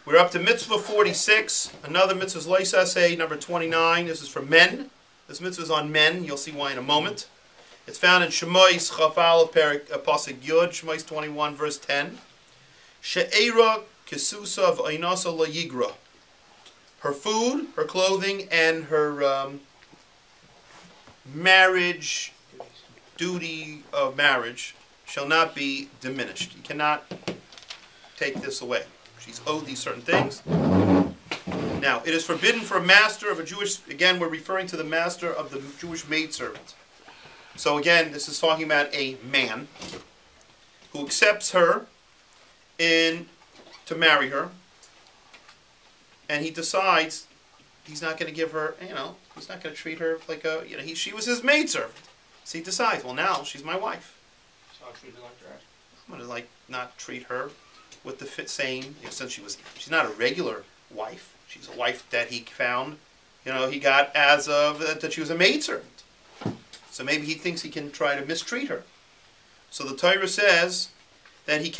We're up to mitzvah 46. Another mitzvah is loisaseh, number 29. This is for men. This mitzvah is on men. You'll see why in a moment. It's found in Shemois Chaf Aleph Pasuk Yud, Shemois 21, verse 10. She'era kesusa v'einasa lo yigra. Her food, her clothing, and her marriage, duty of marriage, shall not be diminished. You cannot take this away. She's owed these certain things. Now, it is forbidden for a master of a Jewish, again, we're referring to the master of the Jewish maidservant. So again, this is talking about a man who accepts her to marry her, and he decides he's not going to give her, he's not going to treat her like a, she was his maidservant. So he decides, well, now she's my wife. So I'll treat her like trash. I'm going to not treat her with the same, since she's not a regular wife. She's a wife that he found, he got as of that she was a maidservant. So maybe he thinks he can try to mistreat her. So the Torah says that he's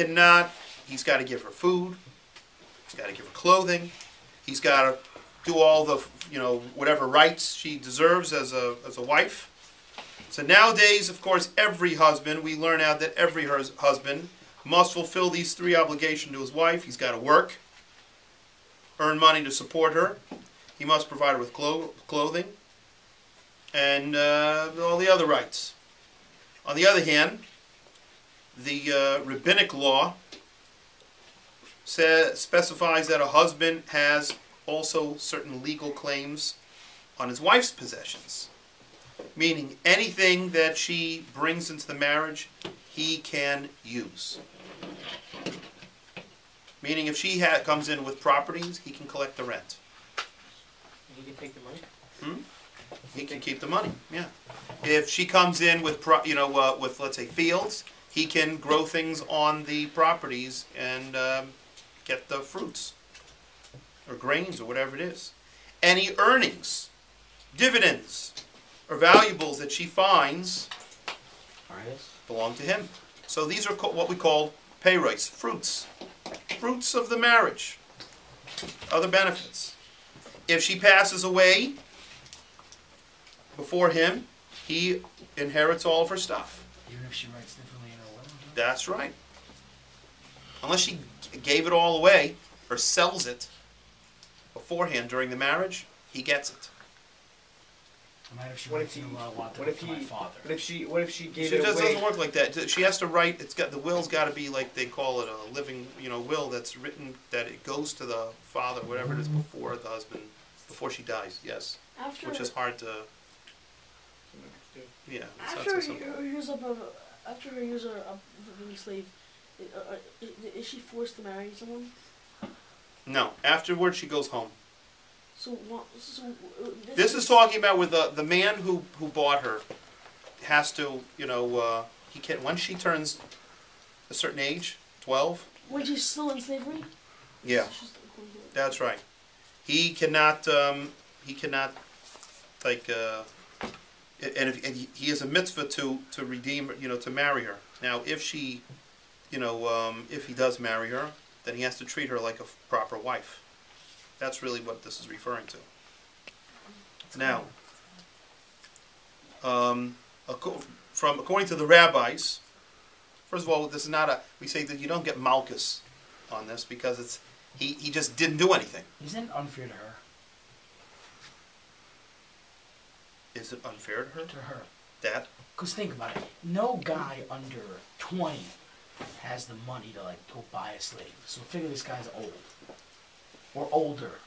got to give her food, he's got to give her clothing, he's got to do all the, whatever rights she deserves as a wife. So nowadays, of course, every husband, we learn out that every husband must fulfill these three obligations to his wife. He's got to work, earn money to support her. He must provide her with clothing, and all the other rights. On the other hand, the rabbinic law specifies that a husband has also certain legal claims on his wife's possessions. Meaning anything that she brings into the marriage, he can use. Meaning if she comes in with properties, he can collect the rent. He can take the money? He can keep the money, yeah. If she comes in with, with, let's say, fields, he can grow things on the properties and get the fruits or grains or whatever it is. Any earnings, dividends, or valuables that she finds belong to him. So these are what we call peiros, fruits. Fruits of the marriage. Other benefits. If she passes away before him, he inherits all of her stuff. Even if she writes differently in her will? That's right. Unless she gave it all away or sells it beforehand during the marriage, he gets it. What if she gave It it away? doesn't work like that. She has to write. The will's got to be like they call it a living, will that's written that it goes to the father, whatever it is, before the husband, before she dies. Yes, which is hard to. Yeah. After her years of being a slave, is she forced to marry someone? No. Afterwards, she goes home. This is talking about with the man who bought her has to, he can once she turns a certain age, 12. When she's still in slavery? Yeah, that's right. He cannot, and he has a mitzvah to redeem, to marry her. Now, if she, if he does marry her, then he has to treat her like a proper wife. That's really what this is referring to. Now, according to the rabbis, first of all, this is not we say that you don't get malchus on this because he just didn't do anything. Isn't it unfair to her? Is it unfair to her? To her. That? Because think about it. No guy under 20 has the money to go buy a slave. So figure this guy's old. Or older.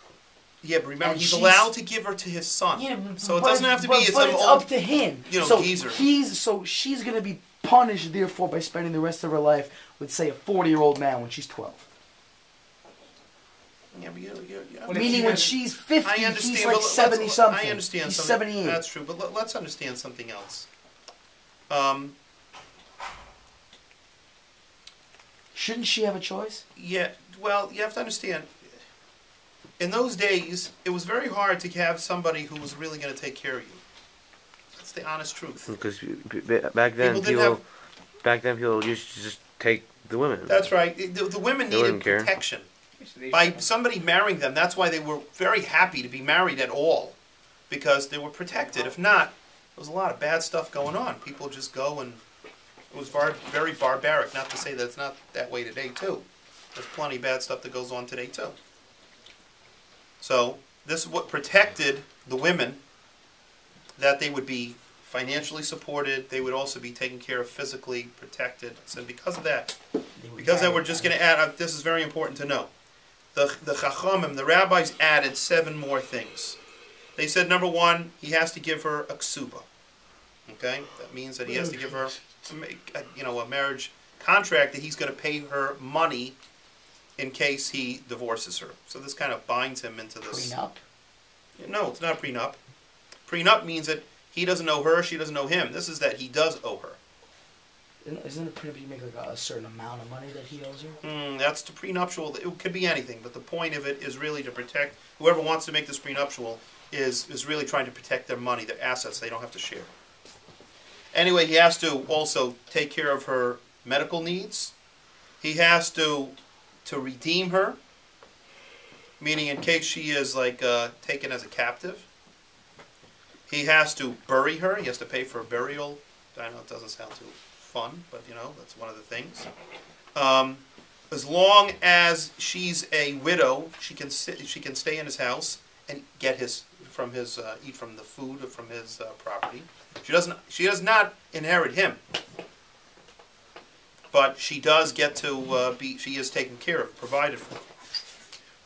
Yeah, but remember, he's allowed to give her to his son. Yeah, so it doesn't have to be. It's up to him. Geezer. So she's going to be punished, therefore, by spending the rest of her life with, say, a 40-year-old man when she's 12. Yeah, but meaning when she's 50, I understand, he's like 70-something. I understand he's something. 78. That's true, but let's understand something else. Shouldn't she have a choice? Yeah, well, you have to understand. In those days, it was very hard to have somebody who was really going to take care of you. That's the honest truth. Because back then, people used to just take the women. That's right. The women needed protection. So they By should- somebody marrying them, that's why they were very happy to be married at all, because they were protected. If not, there was a lot of bad stuff going on. People just go and it was very barbaric. Not to say that it's not that way today too. There's plenty of bad stuff that goes on today too. So this is what protected the women, that they would be financially supported. They would also be taken care of physically, protected. So because of that, we're just going to add. This is very important to know. The Chachamim, the rabbis, added 7 more things. They said, number 1, he has to give her a ksuba. Okay, that means that he has to give her, a marriage contract that he's going to pay her money in case he divorces her. So this kind of binds him into this. Prenup? No, it's not a prenup. Prenup means that he doesn't owe her, she doesn't owe him. This is that he does owe her. Isn't it prenup you make like a certain amount of money that he owes her? That's the prenuptial. It could be anything, but the point of it is really to protect whoever wants to make this prenuptial is really trying to protect their money, their assets. They don't have to share. Anyway, he has to also take care of her medical needs. He has to redeem her, meaning in case she is taken as a captive. He has to bury her. He has to pay for a burial. I know it doesn't sound too fun, but that's one of the things. As long as she's a widow, she can stay in his house and get eat from the food or from his property. She does not inherit him, but she does get to she is taken care of, provided for.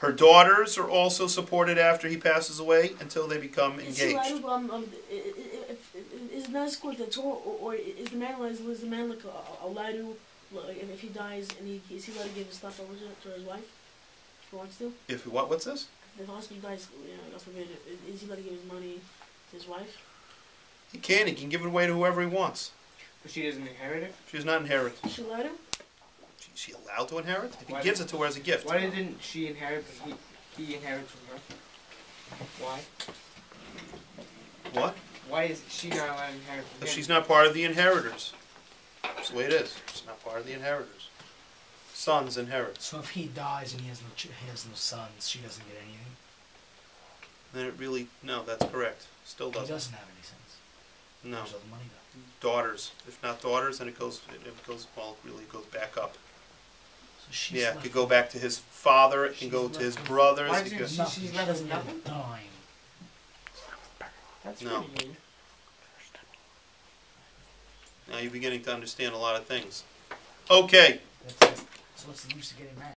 Her daughters are also supported after he passes away until they become engaged. Is it not according to the Torah, or is the man allowed to, if he dies, and is he allowed to give his stuff over to his wife if he wants to? If what? What's this? If the husband dies, God forbid, is he allowed to give his money to his wife? He can. He can give it away to whoever he wants. But she doesn't inherit it? She does not inherit. Is she allowed to? Is she allowed to inherit? If he Why gives it to her as a gift. Why didn't she inherit, but he inherits from her? Why? What? Why is she not allowed to inherit from Because him? she's not part of the inheritors. That's the way it is. She's not part of the inheritors. Sons inherit. So if he dies and he has no sons, she doesn't get anything? Then it really, no, that's correct. Still He doesn't. doesn't have any sons. No. Where's all the money go? Daughters. If not daughters, then it goes back up. So she's Yeah, it left could go with- back to his father, it can she's go left to his with- brothers. Why it doesn't could- she- Nothing. she's She left doesn't with have a nothing? dime. That's No. pretty mean. Now you're beginning to understand a lot of things. Okay. That's it. So what's the use of getting married?